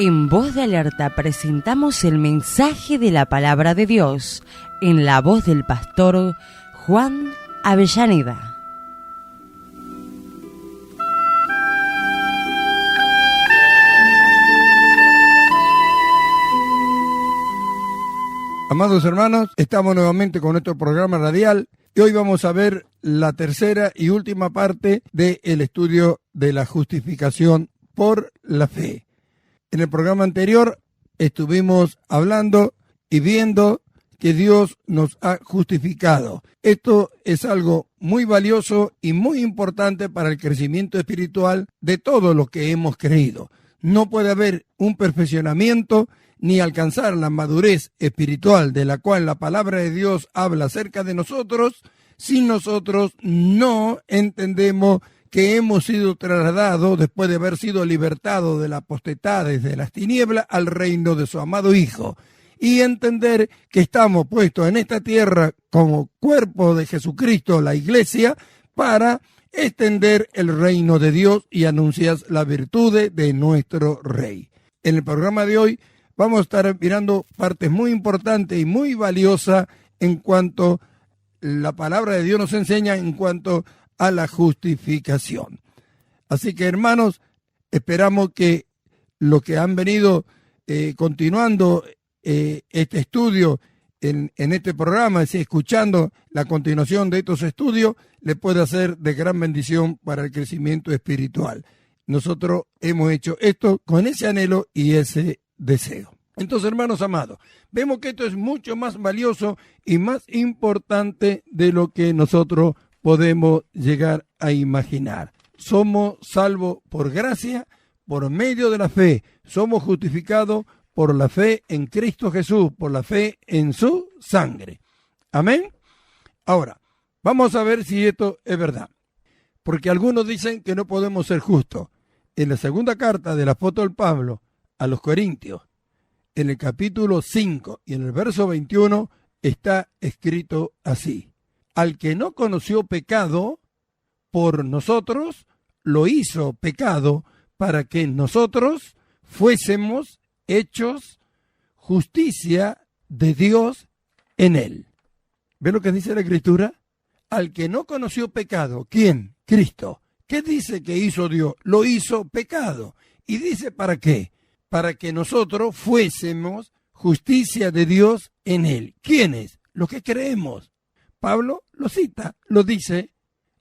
En Voz de Alerta presentamos el mensaje de la Palabra de Dios en la voz del pastor Juan Avellaneda. Amados hermanos, estamos nuevamente con nuestro programa radial y hoy vamos a ver la tercera y última parte del estudio de la justificación por la fe. En el programa anterior estuvimos hablando y viendo que Dios nos ha justificado. Esto es algo muy valioso y muy importante para el crecimiento espiritual de todo lo que hemos creído. No puede haber un perfeccionamiento ni alcanzar la madurez espiritual de la cual la palabra de Dios habla acerca de nosotros si nosotros no entendemos que hemos sido trasladados después de haber sido libertados de la potestad de las tinieblas al reino de su amado Hijo. Y entender que estamos puestos en esta tierra como cuerpo de Jesucristo, la iglesia, para extender el reino de Dios y anunciar las virtudes de nuestro Rey. En el programa de hoy vamos a estar mirando partes muy importantes y muy valiosas en cuanto la palabra de Dios nos enseña en cuanto a la justificación. Así que, hermanos, esperamos que los que han venido continuando este estudio en este programa, es decir, escuchando la continuación de estos estudios, le puede hacer de gran bendición para el crecimiento espiritual. Nosotros hemos hecho esto con ese anhelo y ese deseo. Entonces, hermanos amados, vemos que esto es mucho más valioso y más importante de lo que nosotros podemos llegar a imaginar. Somos salvos por gracia, por medio de la fe. Somos justificados por la fe en Cristo Jesús, por la fe en su sangre. Amén. Ahora, vamos a ver si esto es verdad. Porque algunos dicen que no podemos ser justos. En la segunda carta del apóstol Pablo a los Corintios, en el capítulo 5 y en el verso 21, está escrito así: al que no conoció pecado, por nosotros lo hizo pecado, para que nosotros fuésemos hechos justicia de Dios en él. ¿Ve lo que dice la Escritura? Al que no conoció pecado, ¿quién? Cristo. ¿Qué dice que hizo Dios? Lo hizo pecado. ¿Y dice para qué? Para que nosotros fuésemos justicia de Dios en él. ¿Quiénes? Los que creemos. Pablo lo cita, lo dice.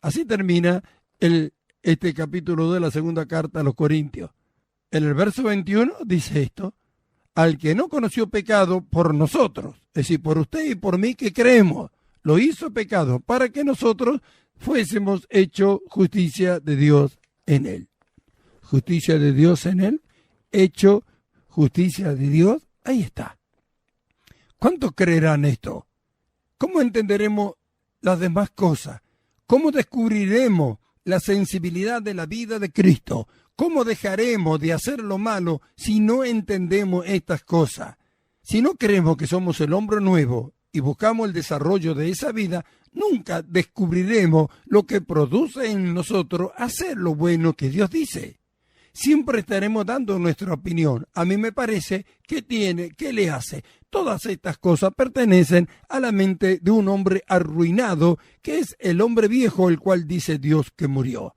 Así termina este capítulo de la segunda carta a los Corintios. En el verso 21 dice esto: al que no conoció pecado, por nosotros, es decir, por usted y por mí que creemos, lo hizo pecado para que nosotros fuésemos hecho justicia de Dios en él. Justicia de Dios en él, hecho justicia de Dios, ahí está. ¿Cuántos creerán esto? ¿Cómo entenderemos las demás cosas? ¿Cómo descubriremos la sensibilidad de la vida de Cristo? ¿Cómo dejaremos de hacer lo malo si no entendemos estas cosas? Si no creemos que somos el hombre nuevo y buscamos el desarrollo de esa vida, nunca descubriremos lo que produce en nosotros hacer lo bueno que Dios dice. Siempre estaremos dando nuestra opinión. A mí me parece que ¿qué le hace? Todas estas cosas pertenecen a la mente de un hombre arruinado, que es el hombre viejo, el cual dice Dios que murió.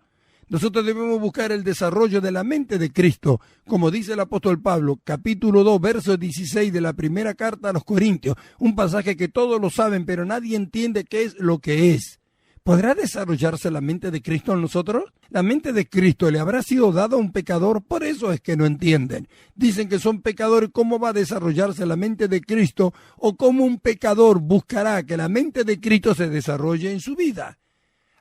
Nosotros debemos buscar el desarrollo de la mente de Cristo, como dice el apóstol Pablo, capítulo 2, verso 16 de la primera carta a los Corintios, un pasaje que todos lo saben, pero nadie entiende qué es lo que es. ¿Podrá desarrollarse la mente de Cristo en nosotros? La mente de Cristo le habrá sido dada a un pecador, por eso es que no entienden. Dicen que son pecadores, ¿cómo va a desarrollarse la mente de Cristo? ¿O cómo un pecador buscará que la mente de Cristo se desarrolle en su vida?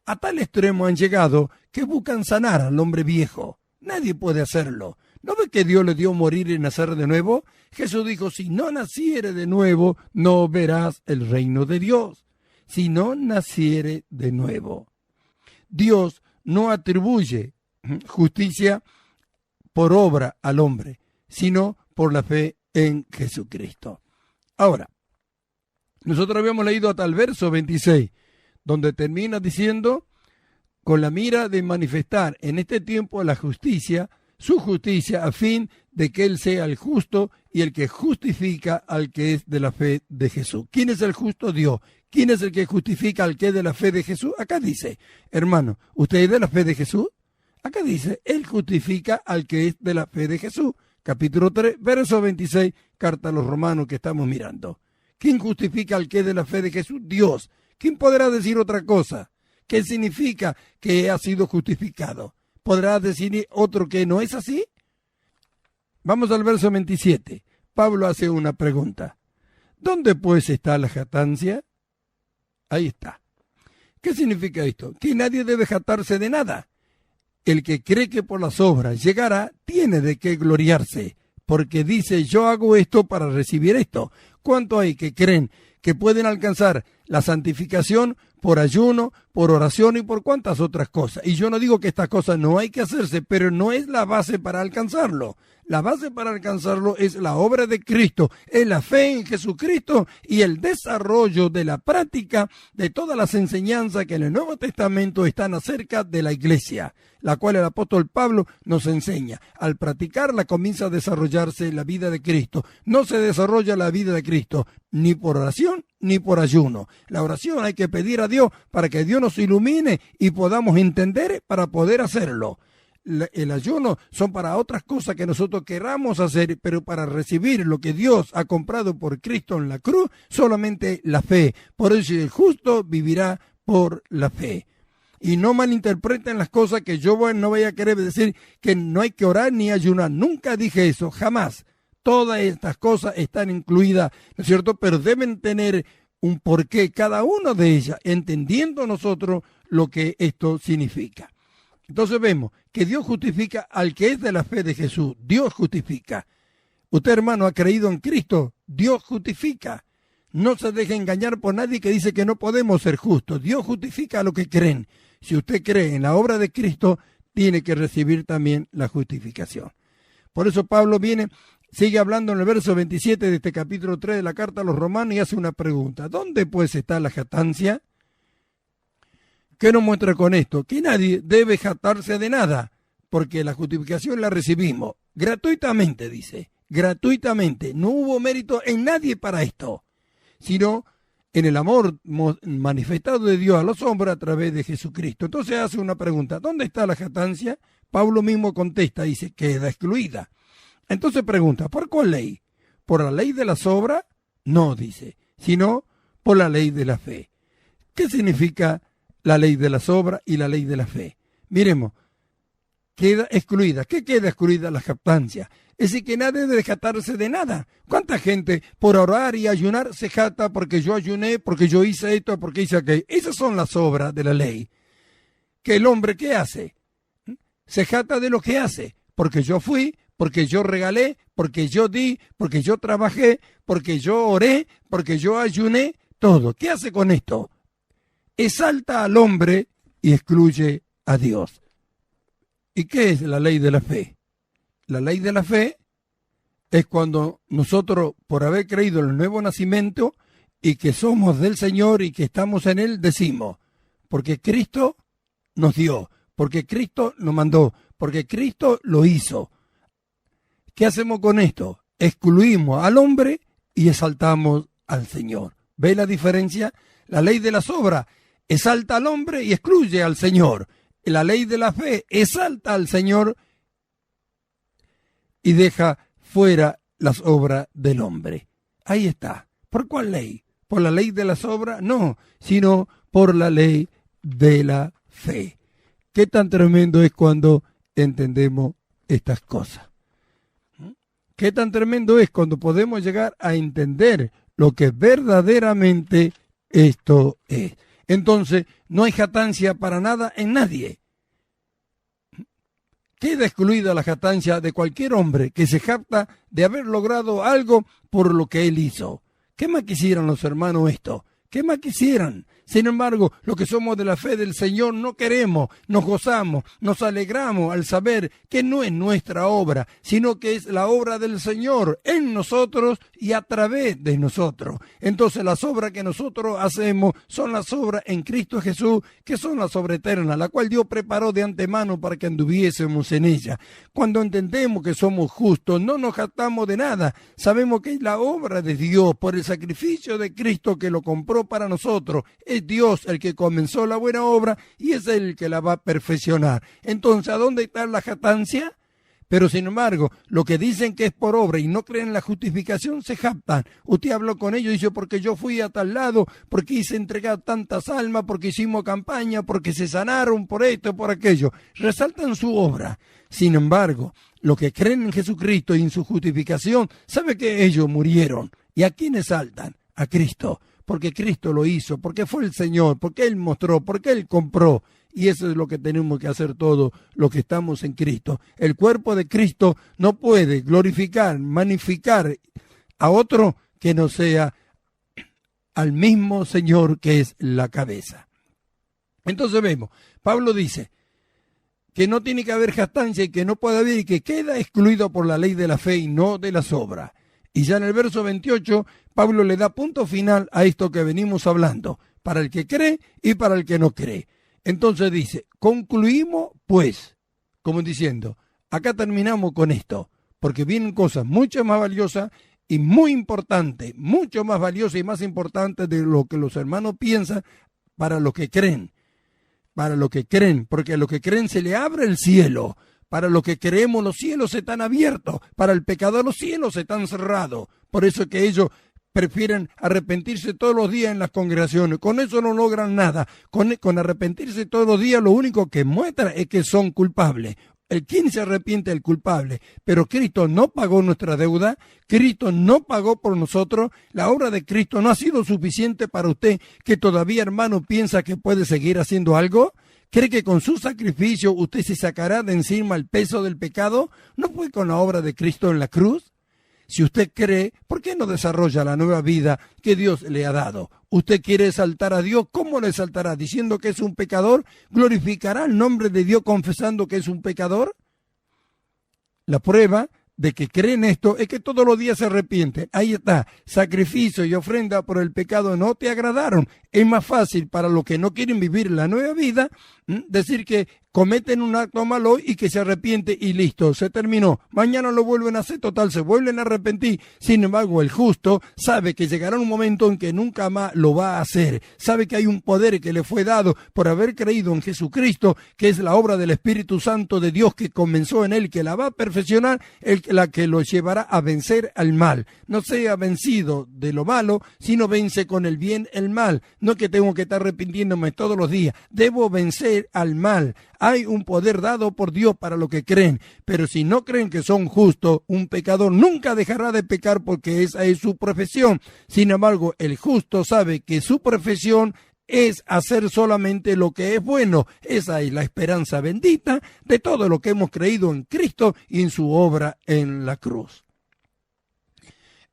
A tal extremo han llegado que buscan sanar al hombre viejo. Nadie puede hacerlo. ¿No ve que Dios le dio morir y nacer de nuevo? Jesús dijo, si no naciere de nuevo, no verás el reino de Dios. Si no naciere de nuevo. Dios no atribuye justicia por obra al hombre, sino por la fe en Jesucristo. Ahora, nosotros habíamos leído hasta el verso 26, donde termina diciendo, con la mira de manifestar en este tiempo la justicia, su justicia a fin de que Él sea el justo y el que justifica al que es de la fe de Jesús. ¿Quién es el justo? Dios. ¿Quién es el que justifica al que es de la fe de Jesús? Acá dice, hermano, ¿usted es de la fe de Jesús? Acá dice, Él justifica al que es de la fe de Jesús. Capítulo 3, verso 26, carta a los romanos que estamos mirando. ¿Quién justifica al que es de la fe de Jesús? Dios. ¿Quién podrá decir otra cosa? ¿Qué significa que ha sido justificado? ¿Podrá decir otro que no es así? Vamos al verso 27. Pablo hace una pregunta. ¿Dónde pues está la jactancia? Ahí está. ¿Qué significa esto? Que nadie debe jactarse de nada. El que cree que por las obras llegará, tiene de qué gloriarse, porque dice, yo hago esto para recibir esto. ¿Cuánto hay que creen que pueden alcanzar la santificación por ayuno, por oración y por cuantas otras cosas? Y yo no digo que estas cosas no hay que hacerse, pero no es la base para alcanzarlo. La base para alcanzarlo es la obra de Cristo, es la fe en Jesucristo y el desarrollo de la práctica de todas las enseñanzas que en el Nuevo Testamento están acerca de la iglesia, la cual el apóstol Pablo nos enseña. Al practicarla comienza a desarrollarse la vida de Cristo. No se desarrolla la vida de Cristo ni por oración ni por ayuno. La oración hay que pedir a Dios para que Dios nos ilumine y podamos entender para poder hacerlo. El ayuno son para otras cosas que nosotros queramos hacer, pero para recibir lo que Dios ha comprado por Cristo en la cruz, solamente la fe. Por eso el justo vivirá por la fe. Y no malinterpreten las cosas que yo no voy a querer decir que no hay que orar ni ayunar. Nunca dije eso, jamás. Todas estas cosas están incluidas, ¿no es cierto? Pero deben tener un porqué cada una de ellas, entendiendo nosotros lo que esto significa. Entonces vemos que Dios justifica al que es de la fe de Jesús. Dios justifica. Usted, hermano, ha creído en Cristo. Dios justifica. No se deje engañar por nadie que dice que no podemos ser justos. Dios justifica a los que creen. Si usted cree en la obra de Cristo, tiene que recibir también la justificación. Por eso Pablo sigue hablando en el verso 27 de este capítulo 3 de la carta a los romanos y hace una pregunta. ¿Dónde pues está la jactancia? ¿Qué nos muestra con esto? Que nadie debe jactarse de nada, porque la justificación la recibimos gratuitamente, dice, gratuitamente. No hubo mérito en nadie para esto, sino en el amor manifestado de Dios a los hombres a través de Jesucristo. Entonces hace una pregunta, ¿dónde está la jactancia? Pablo mismo contesta, dice, queda excluida. Entonces pregunta, ¿por cuál ley? ¿Por la ley de las obras? No, dice, sino por la ley de la fe. ¿Qué significa la ley de las obras y la ley de la fe? Miremos, queda excluida. ¿Qué queda excluida? La jactancia. Es decir, que nadie debe jactarse de nada. ¿Cuánta gente por orar y ayunar se jacta porque yo ayuné, porque yo hice esto, porque hice aquello? Esas son las obras de la ley. ¿Que el hombre qué hace? Se jacta de lo que hace, porque yo fui, porque yo regalé, porque yo di, porque yo trabajé, porque yo oré, porque yo ayuné, todo. ¿Qué hace con esto? Exalta al hombre y excluye a Dios. ¿Y qué es la ley de la fe? La ley de la fe es cuando nosotros, por haber creído en el nuevo nacimiento y que somos del Señor y que estamos en Él, decimos, porque Cristo nos dio, porque Cristo nos mandó, porque Cristo lo hizo. ¿Qué hacemos con esto? Excluimos al hombre y exaltamos al Señor. ¿Ve la diferencia? La ley de las obras exalta al hombre y excluye al Señor. La ley de la fe exalta al Señor y deja fuera las obras del hombre. Ahí está. ¿Por cuál ley? ¿Por la ley de las obras? No, sino por la ley de la fe. ¿Qué tan tremendo es cuando entendemos estas cosas? ¿Qué tan tremendo es cuando podemos llegar a entender lo que verdaderamente esto es? Entonces, no hay jactancia para nada en nadie. Queda excluida la jactancia de cualquier hombre que se jacta de haber logrado algo por lo que él hizo. ¿Qué más quisieran los hermanos esto? ¿Qué más quisieran? Sin embargo, los que somos de la fe del Señor no queremos, nos gozamos, nos alegramos al saber que no es nuestra obra, sino que es la obra del Señor en nosotros y a través de nosotros. Entonces las obras que nosotros hacemos son las obras en Cristo Jesús, que son las obras eternas, la cual Dios preparó de antemano para que anduviésemos en ella. Cuando entendemos que somos justos, no nos jactamos de nada, sabemos que es la obra de Dios por el sacrificio de Cristo que lo compró para nosotros. Es Dios el que comenzó la buena obra y es Él el que la va a perfeccionar. Entonces, ¿a dónde está la jactancia? Pero sin embargo, lo que dicen que es por obra y no creen en la justificación se jactan. Usted habló con ellos y dice, porque yo fui a tal lado, porque hice entregar tantas almas, porque hicimos campaña, porque se sanaron por esto, por aquello. Resaltan su obra. Sin embargo, los que creen en Jesucristo y en su justificación, sabe que ellos murieron. ¿Y a quién exaltan? A Cristo. Porque Cristo lo hizo, porque fue el Señor, porque Él mostró, porque Él compró. Y eso es lo que tenemos que hacer todos los que estamos en Cristo. El cuerpo de Cristo no puede glorificar, magnificar a otro que no sea al mismo Señor que es la cabeza. Entonces vemos, Pablo dice que no tiene que haber jactancia y que no puede haber y que queda excluido por la ley de la fe y no de las obras. Y ya en el verso 28, Pablo le da punto final a esto que venimos hablando, para el que cree y para el que no cree. Entonces dice, concluimos pues, como diciendo, acá terminamos con esto, porque vienen cosas mucho más valiosas y muy importantes, mucho más valiosas y más importantes de lo que los hermanos piensan para los que creen, porque a los que creen se le abre el cielo. Para los que creemos los cielos están abiertos, para el pecador los cielos están cerrados. Por eso es que ellos prefieren arrepentirse todos los días en las congregaciones. Con eso no logran nada. Con arrepentirse todos los días lo único que muestra es que son culpables. ¿Quién se arrepiente? El culpable. Pero Cristo no pagó nuestra deuda. Cristo no pagó por nosotros. La obra de Cristo no ha sido suficiente para usted, que todavía, hermano, piensa que puede seguir haciendo algo. ¿Cree que con su sacrificio usted se sacará de encima el peso del pecado? ¿No fue con la obra de Cristo en la cruz? Si usted cree, ¿por qué no desarrolla la nueva vida que Dios le ha dado? ¿Usted quiere exaltar a Dios? ¿Cómo lo exaltará? ¿Diciendo que es un pecador? ¿Glorificará el nombre de Dios confesando que es un pecador? La prueba de que creen esto es que todos los días se arrepienten. Ahí está, sacrificio y ofrenda por el pecado no te agradaron. Es más fácil para los que no quieren vivir la nueva vida decir que cometen un acto malo y que se arrepiente y listo, se terminó. Mañana lo vuelven a hacer, total, se vuelven a arrepentir. Sin embargo, el justo sabe que llegará un momento en que nunca más lo va a hacer. Sabe que hay un poder que le fue dado por haber creído en Jesucristo, que es la obra del Espíritu Santo de Dios que comenzó en él, que la va a perfeccionar, la que lo llevará a vencer al mal. No sea vencido de lo malo, sino vence con el bien el mal. No que tengo que estar arrepintiéndome todos los días. Debo vencer al mal. Hay un poder dado por Dios para los que creen, pero si no creen que son justos, un pecador nunca dejará de pecar porque esa es su profesión. Sin embargo, el justo sabe que su profesión es hacer solamente lo que es bueno. Esa es la esperanza bendita de todo lo que hemos creído en Cristo y en su obra en la cruz.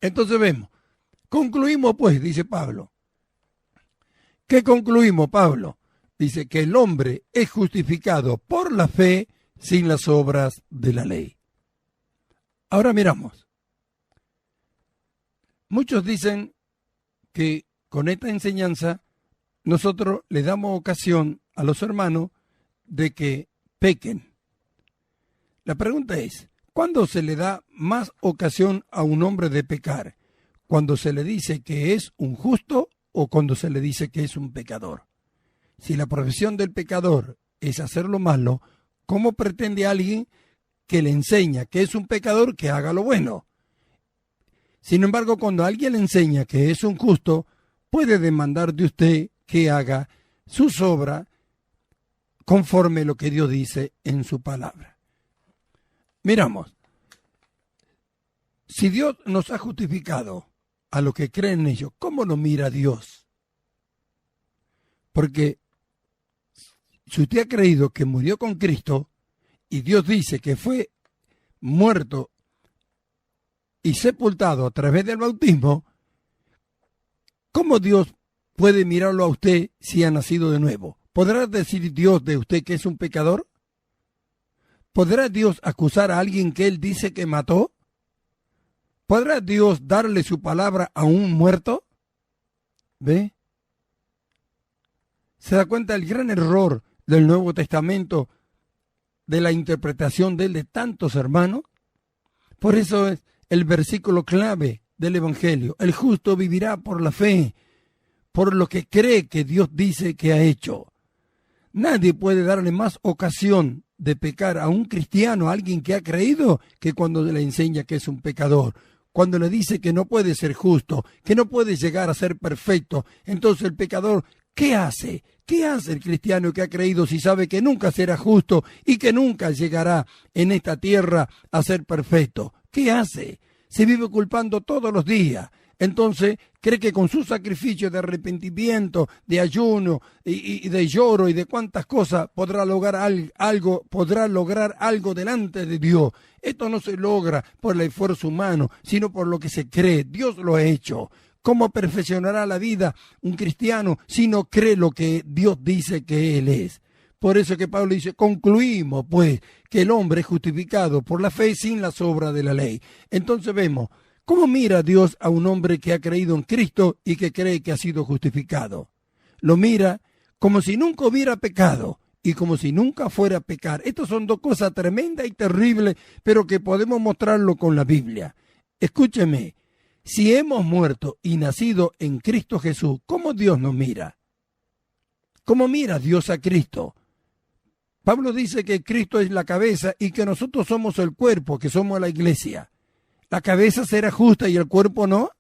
Entonces vemos, concluimos pues, dice Pablo. ¿Qué concluimos, Pablo? Dice que el hombre es justificado por la fe sin las obras de la ley. Ahora miramos. Muchos dicen que con esta enseñanza nosotros le damos ocasión a los hermanos de que pequen. La pregunta es, ¿cuándo se le da más ocasión a un hombre de pecar? ¿Cuando se le dice que es un justo o cuando se le dice que es un pecador? Si la profesión del pecador es hacer lo malo, ¿cómo pretende alguien que le enseña que es un pecador que haga lo bueno? Sin embargo, cuando alguien le enseña que es un justo, puede demandar de usted que haga sus obras conforme lo que Dios dice en su palabra. Miramos, si Dios nos ha justificado a los que creen en ello, ¿cómo nos mira Dios? Porque si usted ha creído que murió con Cristo y Dios dice que fue muerto y sepultado a través del bautismo, ¿cómo Dios puede mirarlo a usted si ha nacido de nuevo? ¿Podrá decir Dios de usted que es un pecador? ¿Podrá Dios acusar a alguien que él dice que mató? ¿Podrá Dios darle su palabra a un muerto? ¿Ve? ¿Se da cuenta del gran error del Nuevo Testamento, de la interpretación de él de tantos hermanos? Por eso es el versículo clave del Evangelio. El justo vivirá por la fe, por lo que cree que Dios dice que ha hecho. Nadie puede darle más ocasión de pecar a un cristiano, a alguien que ha creído, que cuando le enseña que es un pecador. Cuando le dice que no puede ser justo, que no puede llegar a ser perfecto. Entonces el pecador, ¿qué hace? ¿Qué hace el cristiano que ha creído si sabe que nunca será justo y que nunca llegará en esta tierra a ser perfecto? ¿Qué hace? Se vive culpando todos los días. Entonces cree que con su sacrificio de arrepentimiento, de ayuno y de lloro y de cuantas cosas podrá lograr algo delante de Dios. Esto no se logra por el esfuerzo humano, sino por lo que se cree. Dios lo ha hecho. ¿Cómo perfeccionará la vida un cristiano si no cree lo que Dios dice que él es? Por eso que Pablo dice, concluimos pues que el hombre es justificado por la fe sin las obras de la ley. Entonces vemos, ¿cómo mira Dios a un hombre que ha creído en Cristo y que cree que ha sido justificado? Lo mira como si nunca hubiera pecado y como si nunca fuera a pecar. Estas son dos cosas tremendas y terribles, pero que podemos mostrarlo con la Biblia. Escúcheme, si hemos muerto y nacido en Cristo Jesús, ¿cómo Dios nos mira? ¿Cómo mira Dios a Cristo? Pablo dice que Cristo es la cabeza y que nosotros somos el cuerpo, que somos la iglesia. ¿La cabeza será justa y el cuerpo no?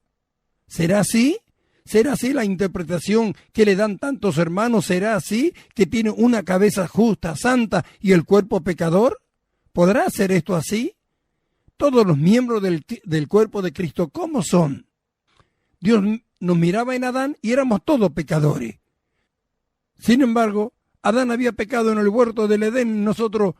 ¿Será así? ¿Será así la interpretación que le dan tantos hermanos? ¿Será así que tiene una cabeza justa, santa y el cuerpo pecador? ¿Podrá ser esto así? Todos los miembros del cuerpo de Cristo, ¿cómo son? Dios nos miraba en Adán y éramos todos pecadores. Sin embargo, Adán había pecado en el huerto del Edén, nosotros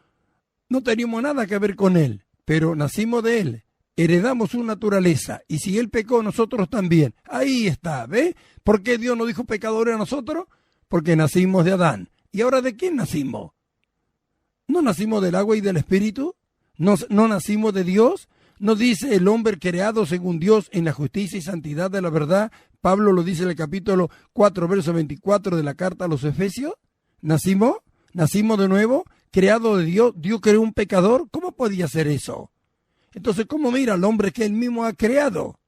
no teníamos nada que ver con él, pero nacimos de él. Heredamos su naturaleza, y si él pecó, nosotros también. Ahí está, ¿ve? ¿Por qué Dios nos dijo pecadores a nosotros? Porque nacimos de Adán. ¿Y ahora de quién nacimos? ¿No nacimos del agua y del espíritu? ¿No nacimos de Dios? ¿No dice el hombre creado según Dios en la justicia y santidad de la verdad? Pablo lo dice en el capítulo 4, verso 24 de la carta a los Efesios. ¿Nacimos de nuevo? ¿Creado de Dios? ¿Dios creó un pecador? ¿Cómo podía ser eso? Entonces, ¿cómo mira al hombre que él mismo ha creado?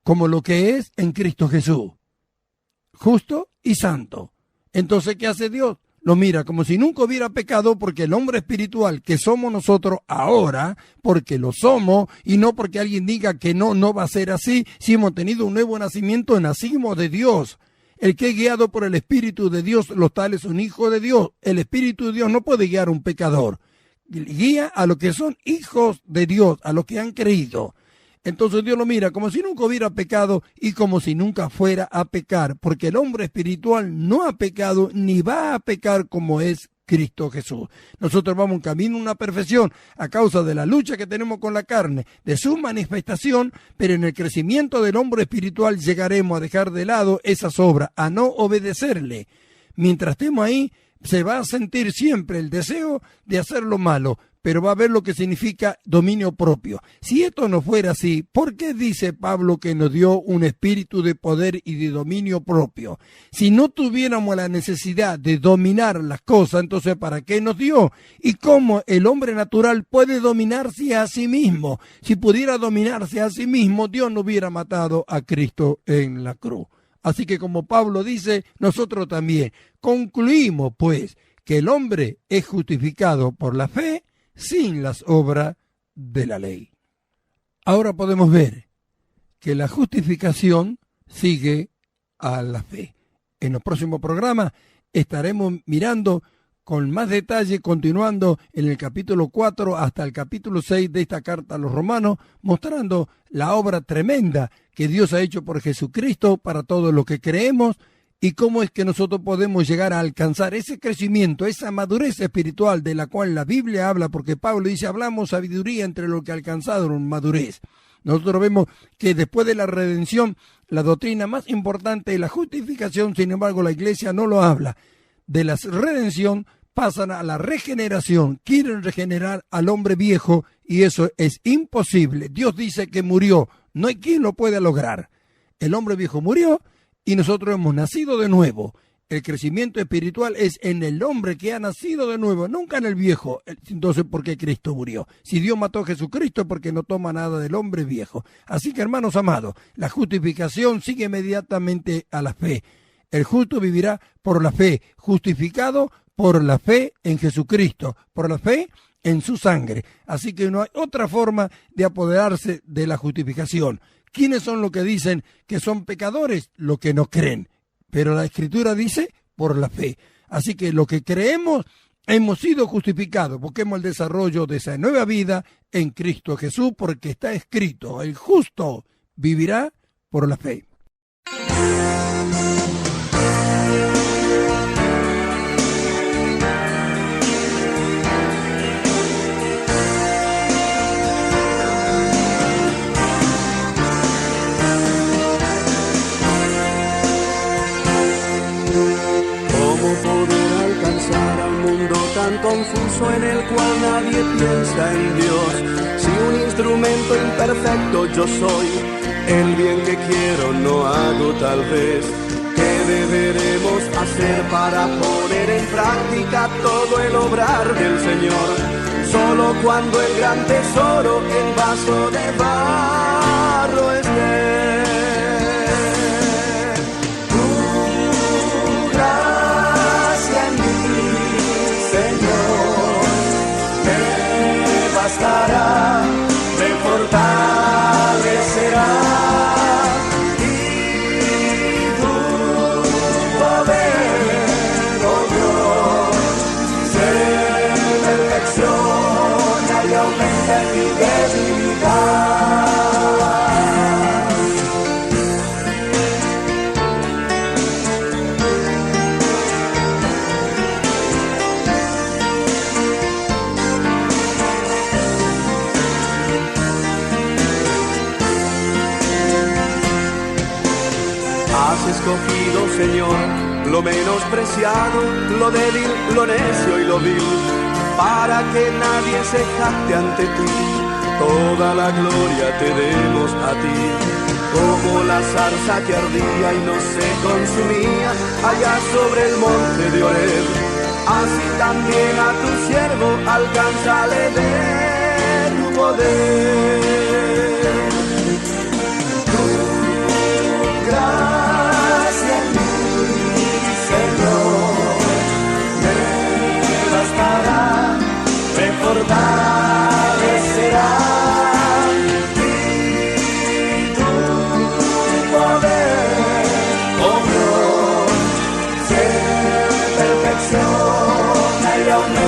Como lo que es en Cristo Jesús, justo y santo. Entonces, ¿qué hace Dios? Lo mira como si nunca hubiera pecado, porque el hombre espiritual que somos nosotros ahora, porque lo somos, y no porque alguien diga que no va a ser así. Si hemos tenido un nuevo nacimiento, nacimos de Dios. El que es guiado por el Espíritu de Dios, los tales son hijos de Dios. El Espíritu de Dios no puede guiar a un pecador. Guía a los que son hijos de Dios, a los que han creído. Entonces Dios lo mira como si nunca hubiera pecado y como si nunca fuera a pecar, porque el hombre espiritual no ha pecado ni va a pecar como es Cristo Jesús. Nosotros vamos en camino a una perfección a causa de la lucha que tenemos con la carne, de su manifestación, pero en el crecimiento del hombre espiritual llegaremos a dejar de lado esas obras, a no obedecerle. Mientras estemos ahí, se va a sentir siempre el deseo de hacer lo malo, pero va a ver lo que significa dominio propio. Si esto no fuera así, ¿por qué dice Pablo que nos dio un espíritu de poder y de dominio propio? Si no tuviéramos la necesidad de dominar las cosas, entonces ¿para qué nos dio? ¿Y cómo el hombre natural puede dominarse a sí mismo? Si pudiera dominarse a sí mismo, Dios no hubiera matado a Cristo en la cruz. Así que como Pablo dice, nosotros también concluimos pues que el hombre es justificado por la fe sin las obras de la ley. Ahora podemos ver que la justificación sigue a la fe. En los próximos programas estaremos mirando con más detalle, continuando en el capítulo 4 hasta el capítulo 6 de esta carta a los romanos, mostrando la obra tremenda que Dios ha hecho por Jesucristo para todos los que creemos, y cómo es que nosotros podemos llegar a alcanzar ese crecimiento, esa madurez espiritual de la cual la Biblia habla, porque Pablo dice, hablamos sabiduría entre los que alcanzaron madurez. Nosotros vemos que después de la redención, la doctrina más importante es la justificación. Sin embargo, la iglesia no lo habla. De la redención pasan a la regeneración. Quieren regenerar al hombre viejo y eso es imposible. Dios dice que murió. No hay quien lo pueda lograr. El hombre viejo murió y nosotros hemos nacido de nuevo. El crecimiento espiritual es en el hombre que ha nacido de nuevo, nunca en el viejo. Entonces, ¿por qué Cristo murió? Si Dios mató a Jesucristo, es porque no toma nada del hombre viejo. Así que, hermanos amados, la justificación sigue inmediatamente a la fe. El justo vivirá por la fe, justificado por la fe en Jesucristo, por la fe en su sangre. Así que no hay otra forma de apoderarse de la justificación. ¿Quiénes son los que dicen que son pecadores? Los que no creen. Pero la Escritura dice por la fe. Así que lo que creemos, hemos sido justificados. Busquemos el desarrollo de esa nueva vida en Cristo Jesús, porque está escrito, el justo vivirá por la fe. Tan confuso en el cual nadie piensa en Dios. Si un instrumento imperfecto yo soy, el bien que quiero no hago tal vez. ¿Qué deberemos hacer para poner en práctica todo el obrar del Señor? Solo cuando el gran tesoro en vaso de barro esté. Bastará, me fortalecerá y tu poder, oh Dios, se perfecciona y aumenta en mi debilidad. Escogido, Señor, lo menospreciado, lo débil, lo necio y lo vil, para que nadie se jacte ante ti. Toda la gloria te demos a ti. Como la zarza que ardía y no se consumía allá sobre el monte de Oreb, así también a tu siervo alcánzale de tu poder. Fortalecerá y tu poder, oh Dios, se perfecciona y aumenta.